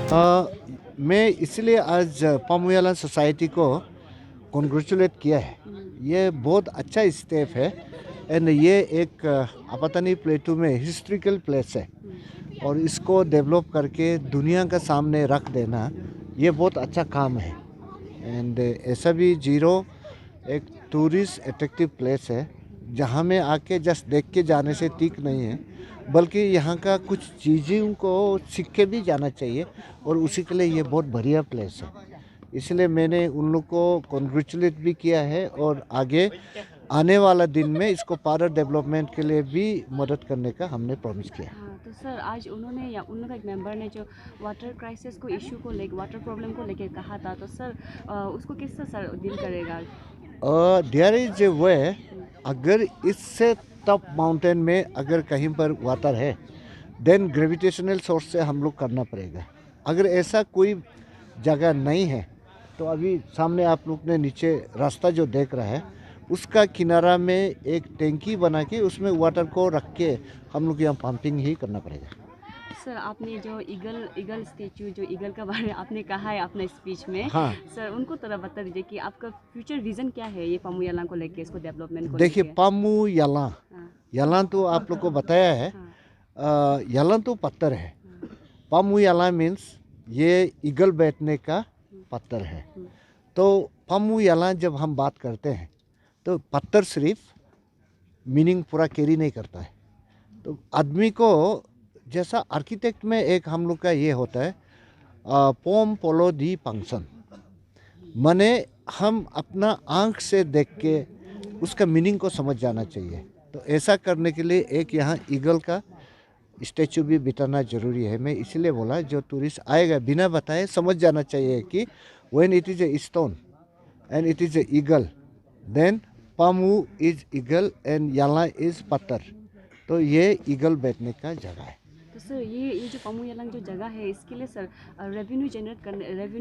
अ, मैं इसलिए आज पामुयाला सोसाइटी को कॉन्ग्रेचुलेट किया है। ये बहुत अच्छा स्टेप है एंड ये एक आपातानी प्लेटू में हिस्ट्रिकल प्लेस है और इसको डेवलप करके दुनिया का सामने रख देना ये बहुत अच्छा काम है। एंड ऐसा भी जीरो एक टूरिस्ट अट्रैक्टिव प्लेस है जहाँ में आके जस्ट देख के जाने से ठीक नहीं है, बल्कि यहाँ का कुछ चीज़ों को सीख के भी जाना चाहिए और उसी के लिए ये बहुत बढ़िया प्लेस है। इसलिए मैंने उन लोग को कॉन्ग्रेचुलेट भी किया है और आगे आने वाला दिन में इसको पार्क डेवलपमेंट के लिए भी मदद करने का हमने प्रॉमिस किया। हाँ, तो सर आज उन्होंने या उन लोग का एक मेंबर ने जो वाटर क्राइसिस को इशू को लेकर वाटर प्रॉब्लम को लेकर कहा था, तो सर उसको किस तरह सर डील करेगा? देयर इज ए वे, अगर इससे टॉप माउंटेन में अगर कहीं पर वाटर है देन ग्रेविटेशनल सोर्स से हम लोग करना पड़ेगा। अगर ऐसा कोई जगह नहीं है तो अभी सामने आप लोग ने नीचे रास्ता जो देख रहा है उसका किनारा में एक टैंकी बना के उसमें वाटर को रख के हम लोग यहाँ पंपिंग ही करना पड़ेगा। सर आपने जो ईगल ईगल स्टेचू जो ईगल का बारे में आपने कहा है अपने स्पीच में, हाँ, सर उनको थोड़ा बता दीजिए कि आपका फ्यूचर विजन क्या है ये पामुयाला को लेके, इसको डेवलपमेंट को देखिए लेके? पामू यला, हाँ, यला तो आप लोग को बताया है। हाँ, यला तो पत्थर है, हाँ, पामू यला मीन्स ये ईगल बैठने का पत्थर है। हम्म, तो पामू यला जब हम बात करते हैं तो पत्थर सिर्फ मीनिंग पूरा कैरी नहीं करता है। तो आदमी को जैसा आर्किटेक्ट में एक हम लोग का ये होता है पोम पोलो दी पंक्शन, माने हम अपना आँख से देख के उसका मीनिंग को समझ जाना चाहिए। तो ऐसा करने के लिए एक यहाँ ईगल का स्टैचू भी बिठाना ज़रूरी है। मैं इसलिए बोला जो टूरिस्ट आएगा बिना बताए समझ जाना चाहिए कि when it is a stone and it is a eagle then Pamu is eagle and Yala is patthar. तो ये ईगल बैठने का जगह है। तो सर ये जो पामुयालांग जो जगह है इसके लिए सर रेवेन्यू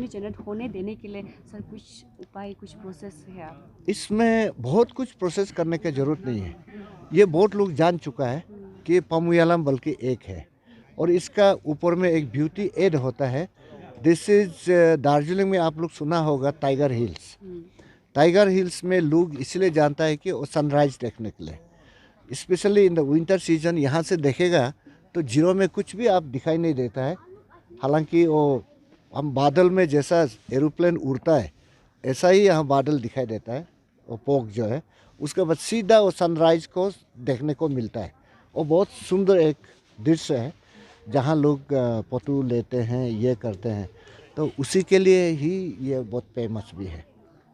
जनरेट होने देने के लिए सर कुछ उपाय कुछ प्रोसेस है आप? इसमें बहुत कुछ प्रोसेस करने की ज़रूरत नहीं है। ये बहुत लोग जान चुका है कि पामुयालम बल्कि एक है और इसका ऊपर में एक ब्यूटी एड होता है। दिस इज दार्जिलिंग में आप लोग सुना होगा टाइगर हिल्स। टाइगर हिल्स में लोग इसलिए जानता है कि वो सनराइज देखने के लिए, specially in the winter season यहाँ से देखेगा तो जीरो में कुछ भी आप दिखाई नहीं देता है। हालांकि वो हम बादल में जैसा एरोप्लेन उड़ता है ऐसा ही यहाँ बादल दिखाई देता है। वो पोक जो है उसके बाद सीधा वो सनराइज को देखने को मिलता है। वो बहुत सुंदर एक दृश्य है जहाँ लोग फोटो लेते हैं, ये करते हैं। तो उसी के लिए ही ये बहुत फेमस भी है।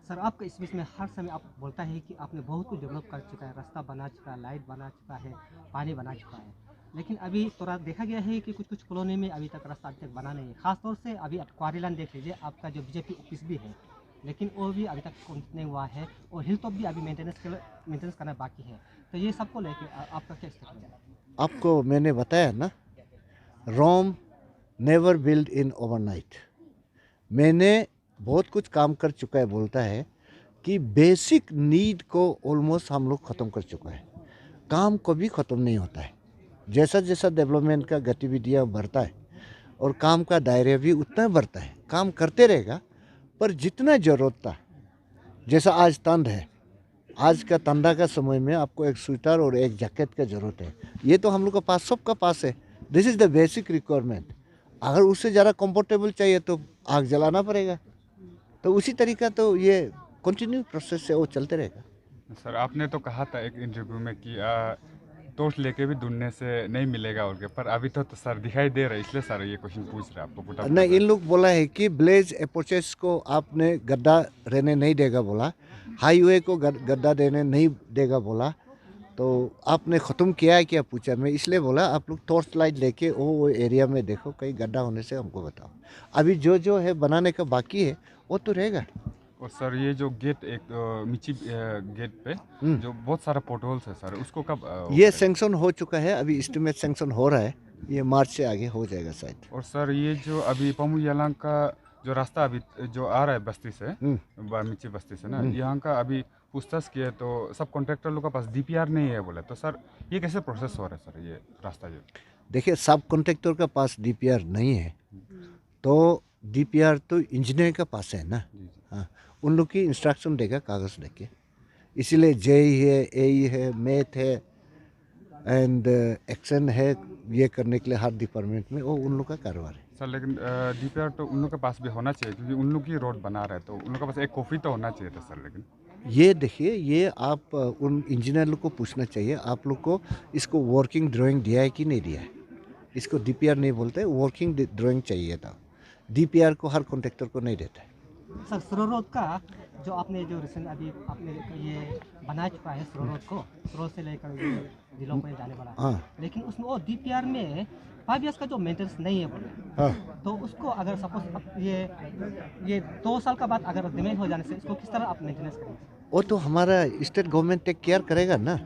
सर आपका इस बीच में हर समय आप बोलता है कि आपने बहुत कुछ डेवलप कर चुका है, रास्ता बना चुका है, लाइट बना चुका है, पानी बना चुका है, लेकिन अभी थोड़ा देखा गया है कि कुछ कुछ कॉलोनी में अभी तक रास्ता अभी तक बना नहीं है। खासतौर से अभी आप क्वारीलैंड देख लीजिए, आपका जो बीजेपी ऑफिस भी है लेकिन वो भी अभी तक कंप्लीट नहीं हुआ है और हिल टॉप भी अभी मेंटेनेंस करना बाकी है। तो ये सबको लेके आपका क्या स्टेटमेंट है? आपको मैंने बताया ना, रोम नेवर बिल्ड इन ओवरनाइट। मैंने बहुत कुछ काम कर चुका है, बोलता है कि बेसिक नीड को ऑलमोस्ट हम लोग ख़त्म कर चुका है। काम कभी ख़त्म नहीं होता है। जैसा जैसा डेवलपमेंट का गतिविधियाँ बढ़ता है और काम का दायरा भी उतना बढ़ता है, काम करते रहेगा। पर जितना ज़रूरत था, जैसा आज ठंड है, आज का ठंडा का समय में आपको एक स्वेटर और एक जैकेट का ज़रूरत है। ये तो हम लोग के पास सबका पास है। This is the basic requirement. अगर उससे ज़रा कंफर्टेबल चाहिए तो आग जलाना पड़ेगा। तो उसी तरीका तो ये कंटिन्यू प्रोसेस है, वो चलते रहेगा। सर आपने तो कहा था एक इंटरव्यू में कि टॉर्च लेके भी ढूंढने से नहीं मिलेगा और के, पर अभी तो सर दिखाई दे रहा है, इसलिए सर ये क्वेश्चन पूछ रहे हैं आपको पुट अप कर नहीं, रहे इन लोग बोला है कि ब्लेज अप्रोचेस को आपने गड्ढा रहने नहीं देगा बोला, हाईवे को गड्ढा देने नहीं देगा बोला। तो आपने ख़त्म किया है क्या पूछा, मैं इसलिए बोला आप लोग टॉर्च लाइट लेके वो एरिया में देखो, कहीं गड्ढा होने से हमको बताओ। अभी जो जो है बनाने का बाकी है वो तो रहेगा। और सर ये जो गेट एक मिची गेट पे जो बहुत सारा पोर्टहोल्स है सर, उसको कब ये सैंक्शन हो चुका है, अभी एस्टिमेट सैंक्शन हो रहा है, ये मार्च से आगे हो जाएगा शायद। और सर ये जो अभी पामुयालांग का जो रास्ता अभी जो आ रहा है बस्ती से मिची बस्ती से ना, यहाँ का अभी पूछताछ किए तो सब कॉन्ट्रैक्टर लोग के पास डीपीआर नहीं है बोले, तो सर ये कैसे प्रोसेस हो रहा है सर ये रास्ता जो? देखिए सब कॉन्ट्रैक्टर का पास डीपीआर नहीं है, तो DPR तो इंजीनियर के पास है ना। जी जी। हाँ, उन लोग की इंस्ट्रक्शन देगा कागज़ लेके, इसीलिए JE है, AE है, मैथ है एंड एक्शन है, ये करने के लिए हर डिपार्टमेंट में वो उन लोग का कारोबार है। सर लेकिन DPR तो उन लोग के पास भी होना चाहिए क्योंकि उन लोग की रोड बना रहे हैं, तो उन लोग के पास एक कॉपी तो होना चाहिए था सर। लेकिन ये देखिए, ये आप उन इंजीनियर लोग को पूछना चाहिए, आप लोग को इसको वर्किंग ड्राइंग दिया है कि नहीं दिया है। इसको DPR नहीं बोलते, वर्किंग ड्राइंग चाहिए था। DPR को हर कॉन्ट्रैक्टर को नहीं देता है। सर सुरो रोड का जो आपने जो रिसेंट अभी आपने ये बना चुका है सुरो रोड को, सुरो से लेकर ये जिलों में जाने वाला, हाँ लेकिन उसमें वो DPR में 5 इयर्स का जो मेंटेनेंस नहीं है बोले, हाँ, तो उसको अगर सपोज ये 2 साल का बाद अगर डैमेज हो जाने से इसको किस तरह आप मेंटेनेंस करेंगे? वो तो हमारा स्टेट गवर्नमेंट टेक केयर करेगा ना।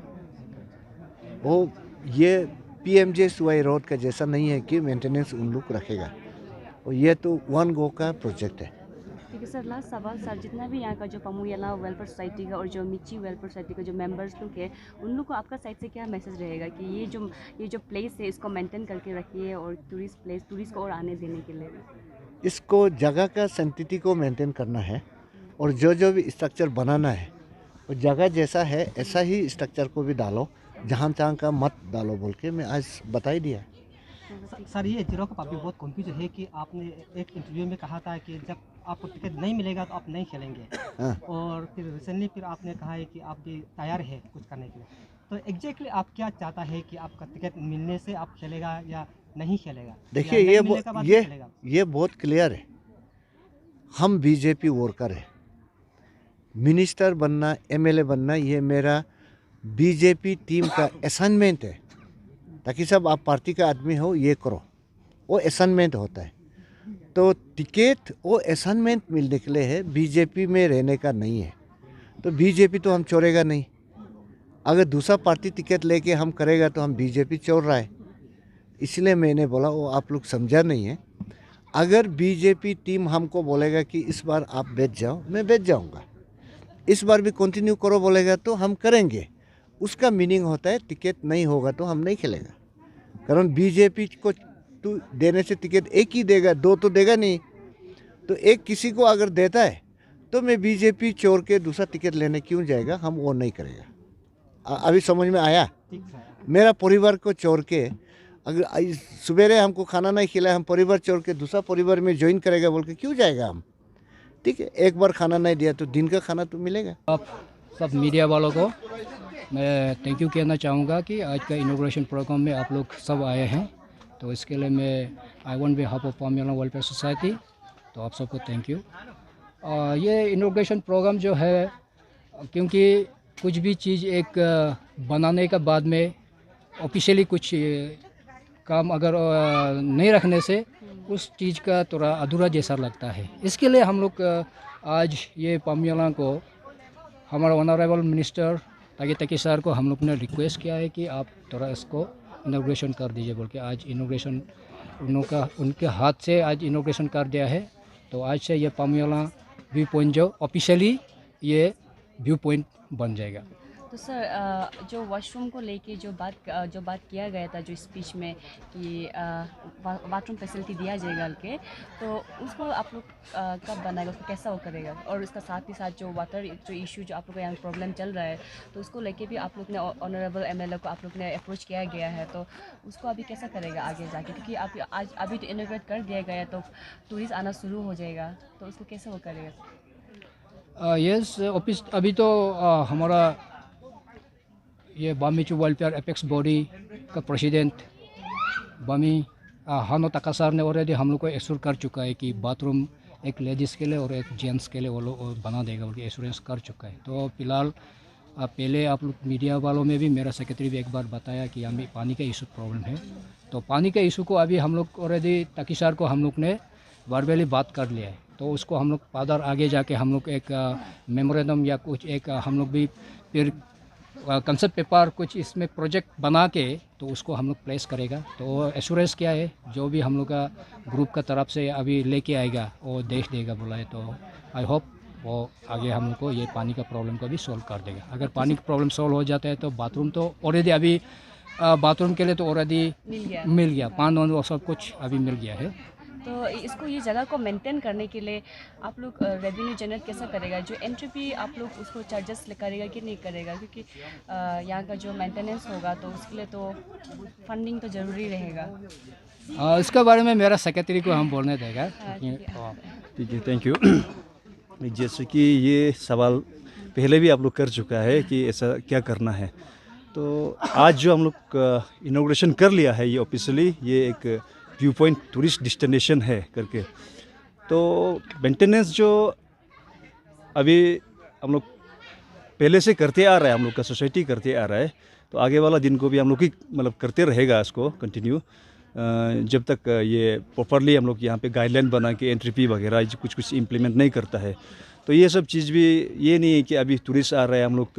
वो ये PMJSY रोड का जैसा नहीं है कि मेंटेनेंस उन लोग रखेगा, और ये तो वन गो का प्रोजेक्ट है। ठीक है सर, लास्ट सवाल सर, जितना भी यहाँ का जो पमुयाला वेलफेयर सोसाइटी का और जो मिची वेलफेयर सोसाइटी का जो मेंबर्स लोग हैं, उन लोग को आपका साइड से क्या मैसेज रहेगा कि ये जो प्लेस है इसको मेंटेन करके रखिए और टूरिस्ट को और आने देने के लिए? इसको जगह का सेंटिटी को मेंटेन करना है, और जो भी स्ट्रक्चर बनाना है वो जगह जैसा है ऐसा ही स्ट्रक्चर को भी डालो, जहाँ तहाँ का मत डालो बोल के मैं आज बता ही दिया। सर ये जीरो का भी बहुत कंफ्यूज है कि आपने एक इंटरव्यू में कहा था कि जब आपको टिकट नहीं मिलेगा तो आप नहीं खेलेंगे, हाँ। और फिर रिसेंटली फिर आपने कहा है कि आप भी तैयार है कुछ करने के लिए, तो एग्जैक्टली आप क्या चाहता है कि आपका टिकट मिलने से आप खेलेगा या नहीं खेलेगा? देखिए, या नहीं मिलने के बाद नहीं खेलेगा? ये बहुत क्लियर है। हम BJP वर्कर है, मिनिस्टर बनना, MLA बनना ये मेरा BJP टीम का असाइनमेंट है, ताकि सब आप पार्टी का आदमी हो ये करो, वो असाइनमेंट होता है। तो टिकट वो असाइनमेंट मिलने के लिए है, BJP में रहने का नहीं है। तो BJP तो हम चोरेगा नहीं, अगर दूसरा पार्टी टिकट लेके हम करेगा तो हम BJP चोर रहा है। इसलिए मैंने बोला, वो आप लोग समझा नहीं है। अगर BJP टीम हमको बोलेगा कि इस बार आप बैठ जाओ, मैं बैठ जाऊंगा, इस बार भी कंटिन्यू करो बोलेगा तो हम करेंगे। उसका मीनिंग होता है टिकट नहीं होगा तो हम नहीं खेलेगा, कारण BJP को तो देने से टिकट एक ही देगा, दो तो देगा नहीं। तो एक किसी को अगर देता है तो मैं BJP चोर के दूसरा टिकट लेने क्यों जाएगा, हम वो नहीं करेगा। अभी समझ में आया? ठीक सर। मेरा परिवार को चोर के, अगर सवेरे हमको खाना नहीं खिलाया, हम परिवार चोर के दूसरा परिवार में ज्वाइन करेगा बोल के क्यों जाएगा हम? ठीक है, एक बार खाना नहीं दिया तो दिन का खाना तो मिलेगा। आप सब मीडिया वालों को मैं थैंक यू कहना चाहूँगा कि आज का इनॉग्रेशन प्रोग्राम में आप लोग सब आए हैं, तो इसके लिए मैं I want behalf of Pamuyala welfare society, तो आप सबको थैंक यू। ये इनॉग्रेशन प्रोग्राम जो है, क्योंकि कुछ भी चीज़ एक बनाने के बाद में ऑफिशियली कुछ काम अगर नहीं रखने से उस चीज़ का थोड़ा अधूरा जैसा लगता है। इसके लिए हम लोग आज ये पमुयाला को हमारा ऑनरेबल मिनिस्टर ताकि तकी सर को हम लोग ने रिक्वेस्ट किया है कि आप थोड़ा इसको इनॉग्रेशन कर दीजिए बोल के। आज इनॉग्रेशन उनके हाथ से आज इनॉग्रेशन कर दिया है, तो आज से ये पमुयाला व्यू पॉइंट जो ऑफिशियली ये व्यू पॉइंट बन जाएगा। तो सर, जो वॉशरूम को लेके जो बात किया गया था जो स्पीच में कि बाथरूम फैसिलिटी दिया जाएगा के, तो उसको आप लोग कब बनाएगा, उसको कैसा वो करेगा? और इसका साथ ही साथ जो वाटर जो इशू जो आप लोग का यहाँ प्रॉब्लम चल रहा है, तो उसको लेके भी आप लोग ने ऑनरेबल MLA को आप लोग ने अप्रोच किया गया है, तो उसको अभी कैसा करेगा आगे जाके? क्योंकि आप आज अभी तो इनोग्रेट कर दिया गया है तो टूरिस्ट आना शुरू हो जाएगा, तो उसको कैसे वो करेगा? यस ऑफिस अभी तो हमारा ये बामिचू वेलफेयर एपेक्स बॉडी का प्रेसिडेंट बामी हानो ताकासार ने ऑलरेडी हम लोग को एश्योर कर चुका है कि बाथरूम एक लेडीज़ के लिए और एक जेंट्स के लिए वो लोग बना देगा बोल के एश्योरेंस कर चुका है। तो फिलहाल पहले आप लोग मीडिया वालों में भी मेरा सेक्रेटरी भी एक बार बताया कि हमें पानी का इशू प्रॉब्लम है, तो पानी के इशू को अभी हम लोग ऑलरेडी ताकि सर को हम लोग ने वर्बली बात कर लिया है, तो उसको हम लोग फादर आगे जाके हम लोग एक मेमोरेंडम या कुछ एक हम लोग भी फिर कंसेप्ट पेपर कुछ इसमें प्रोजेक्ट बना के तो उसको हम लोग प्लेस करेगा। तो एश्योरेंस क्या है जो भी हम लोग का ग्रुप का तरफ से अभी लेके आएगा वो देख देगा बोला है, तो आई होप वो आगे हम लोग को ये पानी का प्रॉब्लम को भी सॉल्व कर देगा। अगर पानी का प्रॉब्लम सॉल्व हो जाता है तो बाथरूम तो ऑलरेडी अभी बाथरूम के लिए तो ऑलरेडी मिल गया, पानी और सब कुछ अभी मिल गया है। तो इसको ये जगह को मेंटेन करने के लिए आप लोग रेवेन्यू जनरेट कैसा करेगा? जो एंट्री फी आप लोग उसको चार्जेस करेगा कि नहीं करेगा? क्योंकि यहाँ का जो मेंटेनेंस होगा तो उसके लिए तो फंडिंग तो ज़रूरी रहेगा। इसके बारे में मेरा सेक्रेटरी को हम बोलने देगा। ठीक है, थैंक यू। जैसे कि ये सवाल पहले भी आप लोग कर चुका है कि ऐसा क्या करना है, तो आज जो हम लोग इनॉग्रेशन कर लिया है ये ऑफिशियली, ये एक व्यू पॉइंट टूरिस्ट डेस्टिनेशन है करके। तो मेंटेनेंस जो अभी हम लोग पहले से करते आ रहा है, हम लोग का सोसाइटी करते आ रहा है, तो आगे वाला दिन को भी हम लोग ही मतलब करते रहेगा इसको कंटिन्यू, जब तक ये प्रॉपरली हम लोग यहाँ पे गाइडलाइन बना के एंट्री फी वगैरह कुछ इम्प्लीमेंट नहीं करता है। तो ये सब चीज़ भी ये नहीं है कि अभी टूरिस्ट आ रहा है हम लोग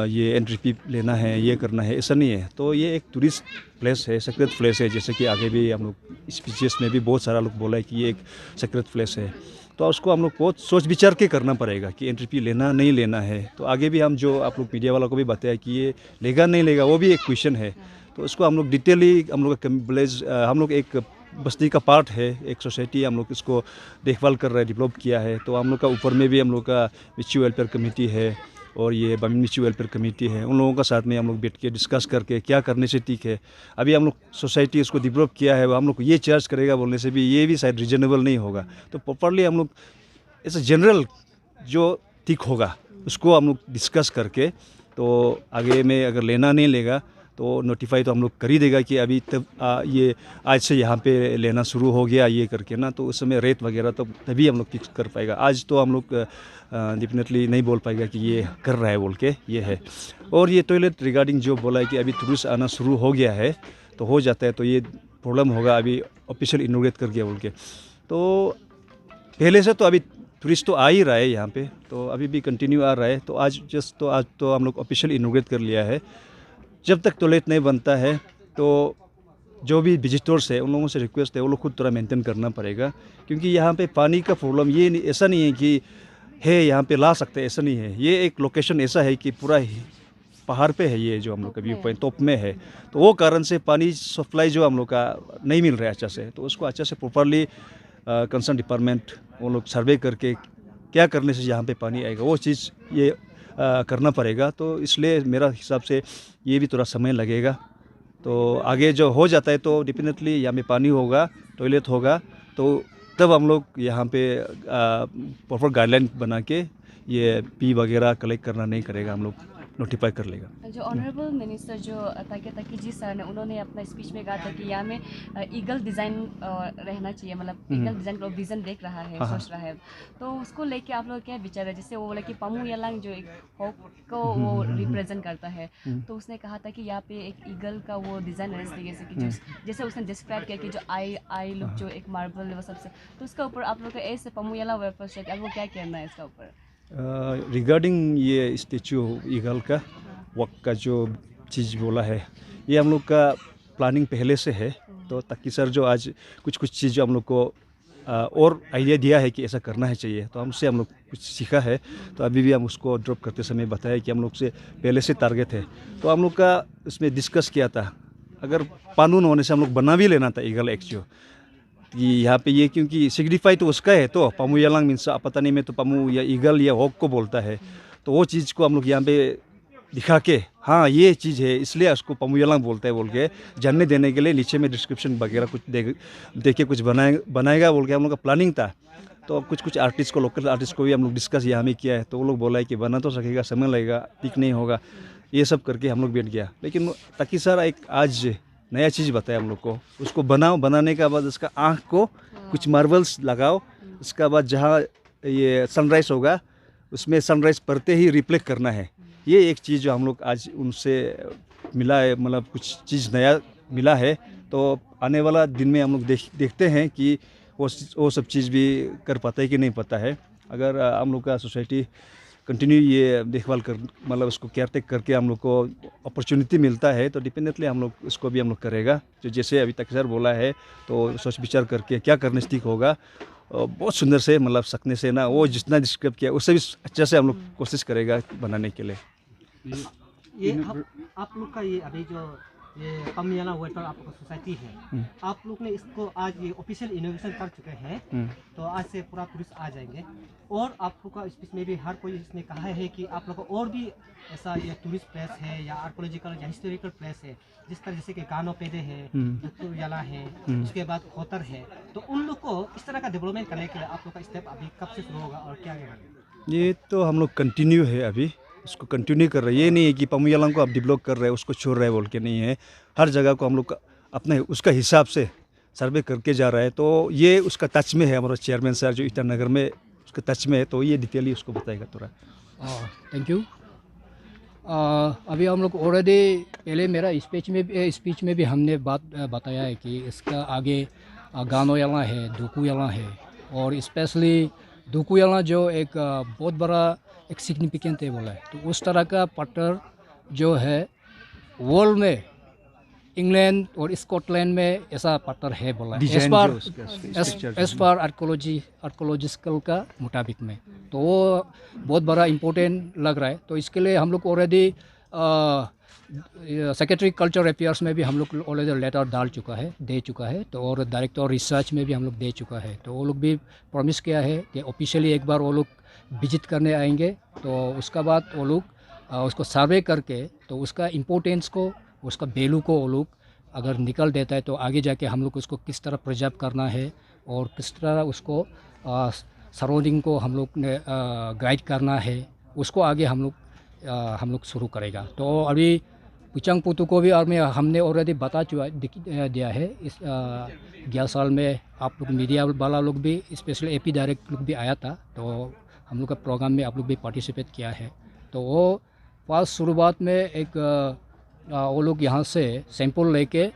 ये एंट्री फी लेना है, ये करना है, ऐसा नहीं है। तो ये एक टूरिस्ट प्लेस है, सेक्रेट प्लेस है, जैसे कि आगे भी हम लोग स्पीचेस में भी बहुत सारा लोग बोला है कि ये एक सेक्रेट प्लेस है। तो उसको हम लोग बहुत सोच विचार के करना पड़ेगा कि एंट्री फी लेना नहीं लेना है। तो आगे भी हम जो आप लोग मीडिया वालों को भी बताया कि ये लेगा नहीं लेगा, वो भी एक क्वेश्चन है। तो उसको हम लोग डिटेली हम लोग विलेज, हम लोग एक बस्ती का पार्ट है, एक सोसाइटी, हम लोग इसको देखभाल कर रहे हैं, डेवलप किया है। तो हम लोग का ऊपर में भी हम लोग का मिची वेलफेयर कमेटी है और ये मिची वेलफेयर कमेटी है, उन लोगों का साथ में हम लोग बैठ के डिस्कस करके क्या करने से ठीक है। अभी हम लोग सोसाइटी इसको डेवलप किया है, हम लोग को ये चार्ज करेगा बोलने से भी ये भी शायद रीजनेबल नहीं होगा। तो प्रॉपरली हम लोग ऐसा जनरल जो ठीक होगा उसको हम लोग डिस्कस करके, तो आगे में अगर लेना नहीं लेगा तो नोटिफाई तो हम लोग कर ही देगा कि अभी तब ये आज से यहाँ पे लेना शुरू हो गया ये करके ना, तो उस समय रेट वगैरह तो तभी हम लोग फिक्स कर पाएगा। आज तो हम लोग डेफिनेटली नहीं बोल पाएगा कि ये कर रहा है बोल के, ये है। और ये टॉयलेट रिगार्डिंग जो बोला है कि अभी टूरिस्ट आना शुरू हो गया है, तो हो जाता है तो ये प्रॉब्लम होगा अभी ऑफिशियल इनोग्रेट कर गया बोल के। तो पहले से तो अभी टूरिस्ट तो आ ही रहा है यहाँ पे, तो अभी भी कंटिन्यू आ रहा है। तो आज तो हम लोग ऑफिशियल इनोग्रेट कर लिया है। जब तक टॉयलेट नहीं बनता है तो जो भी विजिटर्स है उन लोगों से रिक्वेस्ट है वो लोग खुद थोड़ा मेंटेन करना पड़ेगा, क्योंकि यहाँ पे पानी का प्रॉब्लम ये नहीं, ऐसा नहीं है कि है यहाँ पे ला सकते हैं, ऐसा नहीं है। ये एक लोकेशन ऐसा है कि पूरा पहाड़ पे है, ये जो हम लोग का व्यू पॉइंट टॉप में है, तो वो कारण से पानी सप्लाई जो हम लोग का नहीं मिल रहा है अच्छा से। तो उसको अच्छा से प्रॉपरली कंसर्न डिपार्टमेंट वो लोग सर्वे करके क्या करने से यहाँ पे पानी आएगा वो चीज़ ये करना पड़ेगा। तो इसलिए मेरा हिसाब से ये भी थोड़ा समय लगेगा। तो आगे जो हो जाता है तो डेफिनेटली यहाँ पे पानी होगा, टॉयलेट होगा, तो तब हम लोग यहाँ पे प्रॉपर गाइडलाइन बना के ये पी वगैरह कलेक्ट करना नहीं करेगा, हम लोग नोटिफाई कर लेगा। जो ऑनरेबल मिनिस्टर जो ताकि जी सर ने उन्होंने अपना स्पीच में कहा था कि यहाँ में ईगल डिज़ाइन रहना चाहिए, मतलब ईगल डिज़ाइन का विज़न देख रहा है, सोच रहा है। तो उसको लेके आप लोग क्या विचार है? जैसे वो बोला कि पामू यालांग जो एक होप को वो रिप्रेजेंट करता है, तो उसने कहा था कि यहाँ पे एक ईगल का वो डिज़ाइन रहना चाहिए, जैसे कि जैसे उसने डिस्क्राइब किया कि जो आई लुक जो एक मार्बल वो सबसे, तो उसका ऊपर आप लोग का ऐसे पामू याला वेलफेयर अब वो क्या कहना है इसका ऊपर? रिगार्डिंग ये स्टेचू ईगल का वक्त का जो चीज़ बोला है, ये हम लोग का प्लानिंग पहले से है। तो ताकि सर जो आज कुछ चीज़ जो हम लोग को और आइडिया दिया है कि ऐसा करना है चाहिए, तो हमसे हम लोग कुछ सीखा है। तो अभी भी हम उसको ड्रॉप करते समय बताया कि हम लोग से पहले से टारगेट है। तो हम लोग का उसमें डिस्कस किया था, अगर कानून होने से हम लोग बना भी लेना था ईगल एक्ट जो कि यहाँ पे ये, क्योंकि सिग्निफाई तो उसका है, तो पामू यालांग मीन्स पता नहीं में तो पामू या ईगल या हॉक को बोलता है। तो वो चीज़ को हम लोग यहाँ पे दिखा के हाँ ये चीज़ है इसलिए उसको पामू यालांग बोलते हैं बोल के जानने देने के लिए नीचे में डिस्क्रिप्शन वगैरह कुछ दे के कुछ बनाएगा बोल के हम लोग का प्लानिंग था। तो कुछ आर्टिस्ट को, लोकल आर्टिस्ट को भी हम लोग डिस्कस यहाँ में किया है। तो वो लोग बोला है कि बना तो सकेगा, समय लगेगा, ठीक नहीं होगा, ये सब करके हम लोग बैठ गया। लेकिन ताकि सर एक आज नया चीज़ बताया हम लोग को, उसको बनाने के बाद उसका आँख को कुछ मार्बल्स लगाओ, उसके बाद जहाँ ये सनराइज होगा उसमें सनराइज पड़ते ही रिफ्लेक्ट करना है। ये एक चीज़ जो हम लोग आज उनसे मिला है, मतलब कुछ चीज़ नया मिला है। तो आने वाला दिन में हम लोग देखते हैं कि वो सब चीज़ भी कर पाता है कि नहीं पता है। अगर हम लोग का सोसाइटी कंटिन्यू ये देखभाल कर, मतलब उसको केयर टेक करके हम लोग को अपॉर्चुनिटी मिलता है, तो डिपेंडेंटली हम लोग उसको भी हम लोग करेगा। जो जैसे अभी तक सर बोला है, तो सोच विचार करके क्या करने से ठीक होगा, बहुत सुंदर से मतलब सकने से ना, वो जितना डिस्क्राइब किया उससे भी अच्छा से हम लोग कोशिश करेगा बनाने के लिए। ये आप लोग का ये अभी जो ये पम्याला वेलफेयर आप लोग का सोसाइटी है, आप लोग ने इसको आज ये ऑफिशियल इनोवेशन कर चुके हैं, तो आज से पूरा टूरिस्ट आ जाएंगे। और आप लोग का स्पीच में भी हर कोई इसने कहा है कि आप लोग का और भी ऐसा ये टूरिस्ट प्लेस है या आर्कोलॉजिकल या हिस्टोरिकल प्लेस है, जिस तरह जैसे कि गानो पेदे है, याला है, उसके बाद खोतर है, तो उन लोग को इस तरह का डेवलपमेंट करने के लिए आप लोग का स्टेप अभी कब से शुरू होगा और क्या क्या करेंगे? ये तो हम लोग कंटिन्यू है, अभी उसको कंटिन्यू कर रहे हैं। ये नहीं है कि पमुयालंग को आप डेवलप कर रहे हैं उसको छोड़ रहे हैं बोल के, नहीं है। हर जगह को हम लोग अपने उसका हिसाब से सर्वे करके जा रहा है। तो ये उसका टच में है, हमारा चेयरमैन सर जो ईटानगर में उसका टच में है, तो ये डिटेली उसको बताएगा थोड़ा। Thank you. अभी हम लोग ऑलरेडी पहले मेरा स्पीच में भी हमने बताया है कि इसका आगे गानोयाला है, दुकुयाला है, और स्पेशली दुकुयाला जो एक बहुत बड़ा एक सिग्निफिकेंट है बोला है। तो उस तरह का पत्थर जो है वर्ल्ड में, इंग्लैंड और स्कॉटलैंड में ऐसा पत्थर है बोला है, एज पर आर्कोलॉजिकल का मुताबिक में। तो वो बहुत बड़ा इम्पोर्टेंट लग रहा है। तो इसके लिए हम लोग ऑलरेडी सेक्रेटरी कल्चर अफेयर्स में भी हम लोग ऑलरेडी लेटर दे चुका है। तो और डायरेक्टर रिसर्च में भी हम लोग दे चुका है। तो वो लोग भी प्रॉमिस किया है कि ऑफिशियली एक बार वो लोग विजिट करने आएंगे। तो उसका बाद वो लोग उसको सर्वे करके, तो उसका इम्पोर्टेंस को, उसका वैल्यू को वो लोग अगर निकल देता है, तो आगे जाके हम लोग उसको किस तरह प्रिजर्व करना है और किस तरह उसको सराउंडिंग को हम लोग ने गाइड करना है, उसको आगे हम लोग शुरू करेगा। तो अभी पुचंग पुतु को भी हमने ऑलरेडी बता दिया है। इस 11 साल में आप लोग मीडिया वाला लोग भी, स्पेशली AP डायरेक्ट लोग भी आया था, तो हम लोग का प्रोग्राम में आप लोग भी पार्टिसिपेट किया है। तो वो फर्स्ट शुरुआत में एक वो लोग यहाँ से सैंपल लेके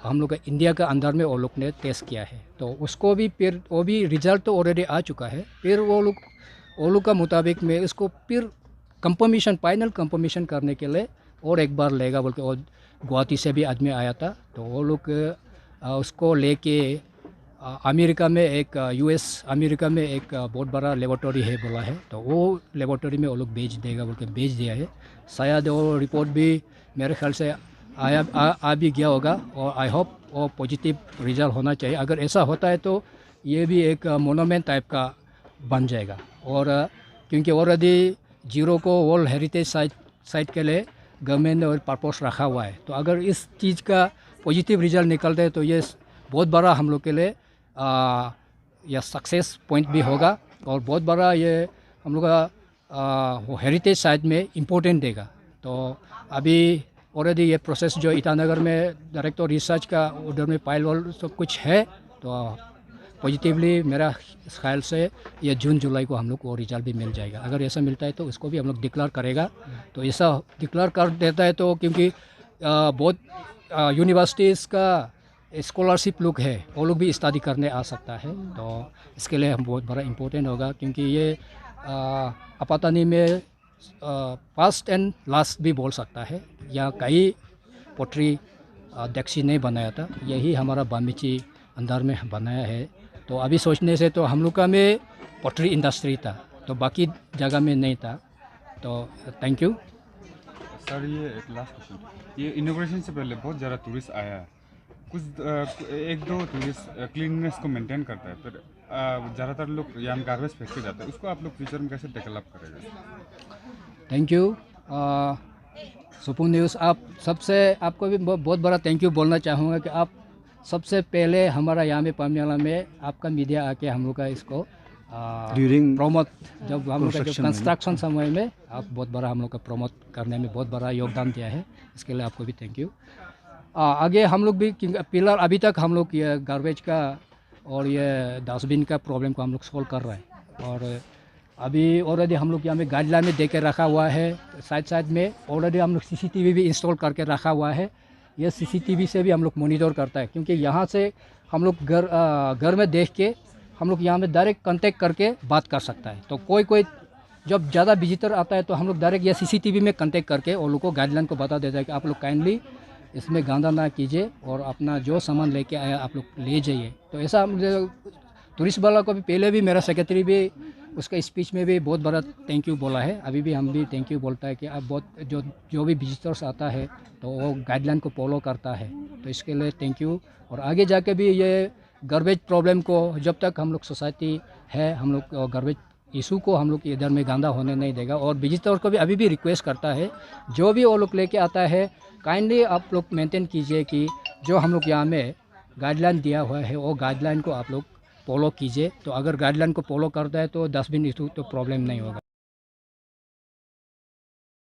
हम लोग का इंडिया का अंदर में वो लोग ने टेस्ट किया है। तो उसको भी फिर वो भी रिजल्ट तो ऑलरेडी आ चुका है। फिर वो लोग का मुताबिक में इसको फिर फाइनल कंफर्मेशन करने के लिए और एक बार लेगा बोल के, और गुवाहाटी से भी आदमी आया था। तो वो लोग उसको लेके अमेरिका में US अमेरिका में एक बहुत बड़ा लेबोरेटरी है बोला है। तो वो लेबोरेटरी में वो लोग भेज दिया है। शायद वो रिपोर्ट भी मेरे ख्याल से आ भी गया होगा, और आई होप वो पॉजिटिव रिजल्ट होना चाहिए। अगर ऐसा होता है तो ये भी एक मोनूमेंट टाइप का बन जाएगा। और क्योंकि ऑलरेडी जीरो को वर्ल्ड हेरिटेज साइट के लिए गवर्नमेंट ने पर्पस रखा हुआ है। तो अगर इस चीज़ का पॉजिटिव रिजल्ट निकलता है तो ये बहुत बड़ा हम लोग के लिए यह सक्सेस पॉइंट भी होगा, और बहुत बड़ा ये हम लोग का हेरिटेज साइट में इम्पोर्टेंट देगा। तो अभी ऑलरेडी ये प्रोसेस जो ईटानगर में डायरेक्टर रिसर्च का उधर में पाइल वाल सब कुछ है, तो पॉजिटिवली मेरा ख्याल से ये जून जुलाई को हम लोग को रिजल्ट भी मिल जाएगा। अगर ऐसा मिलता है तो उसको भी हम लोग डिक्लेयर करेगा। तो ऐसा डिक्लेयर कर देता है तो क्योंकि बहुत यूनिवर्सिटीज़ का स्कॉलरशिप लोग है, वो लोग भी स्टडी करने आ सकता है। तो इसके लिए हम बहुत बड़ा इम्पोर्टेंट होगा, क्योंकि ये अपातानी में फर्स्ट एंड लास्ट भी बोल सकता है। या कई पोट्री डेक्सी नहीं बनाया था, यही हमारा बामिची अंदर में बनाया है। तो अभी सोचने से तो हम लोग का में पोट्री इंडस्ट्री था, तो बाकी जगह में नहीं था। तो थैंक यू सर। ये एक लास्ट क्वेश्चन, ये इनोग्रेशन से पहले बहुत ज़्यादा टूरिस्ट आया है, कुछ 1-2 टूरिस्ट क्लीननेस को मेंटेन करता है, फिर ज़्यादातर लोग यहाँ गार्बेज फेंक के जाते हैं, उसको आप लोग फ्यूचर में कैसे टेकल अप करेगा? Thank you Supun news. आपको भी बहुत बड़ा थैंक यू बोलना चाहूँगा कि आप सबसे पहले हमारा यहाँ में पम्याला में आपका मीडिया आके हम लोग का इसको प्रमोट, जब हम लोग का जो कंस्ट्रक्शन समय में आप बहुत बड़ा हम लोग का प्रमोट करने में बहुत बड़ा योगदान दिया है, इसके लिए आपको भी थैंक यू। आगे हम लोग भी पिलर, अभी तक हम लोग ये गार्बेज का और ये डस्टबिन का प्रॉब्लम को हम लोग सॉल्व कर रहे हैं। और अभी ऑलरेडी हम लोग यहाँ में गाइडलाइन में दे के रखा हुआ है। साइड में ऑलरेडी हम लोग CCTV भी इंस्टॉल करके रखा हुआ है। ये CCTV से भी हम लोग मॉनिटर करता है, क्योंकि यहाँ से हम लोग घर में देख के हम लोग यहाँ में डायरेक्ट कांटेक्ट करके बात कर सकता है। तो कोई जब ज़्यादा विजिटर आता है तो हम लोग डायरेक्ट ये CCTV में कांटेक्ट करके वो लोग को गाइडलाइन को बता देता है कि आप लोग काइंडली इसमें गंदा ना कीजिए और अपना जो सामान लेके आया आप लोग ले जाइए। तो ऐसा टूरिस्ट वाला को भी पहले भी मेरा सेक्रेटरी भी उसका स्पीच में भी बहुत बड़ा थैंक यू बोला है। अभी भी हम भी थैंक यू बोलता है कि अब बहुत जो भी विजिटर्स आता है तो वो गाइडलाइन को फॉलो करता है, तो इसके लिए थैंक यू। और आगे जाके भी ये गार्बेज प्रॉब्लम को जब तक हम लोग सोसाइटी है, हम लोग गार्बेज इशू को हम लोग इधर में गंदा होने नहीं देगा। और विजिटर को भी अभी भी रिक्वेस्ट करता है, जो भी वो लोग लेके आता है काइंडली आप लोग मेंटेन कीजिए कि जो हम लोग यहाँ में गाइडलाइन दिया हुआ है वो गाइडलाइन को आप लोग फॉलो कीजिए। तो अगर गाइडलाइन को फॉलो करता है तो डस्टबिन इशू तो प्रॉब्लम नहीं होगा।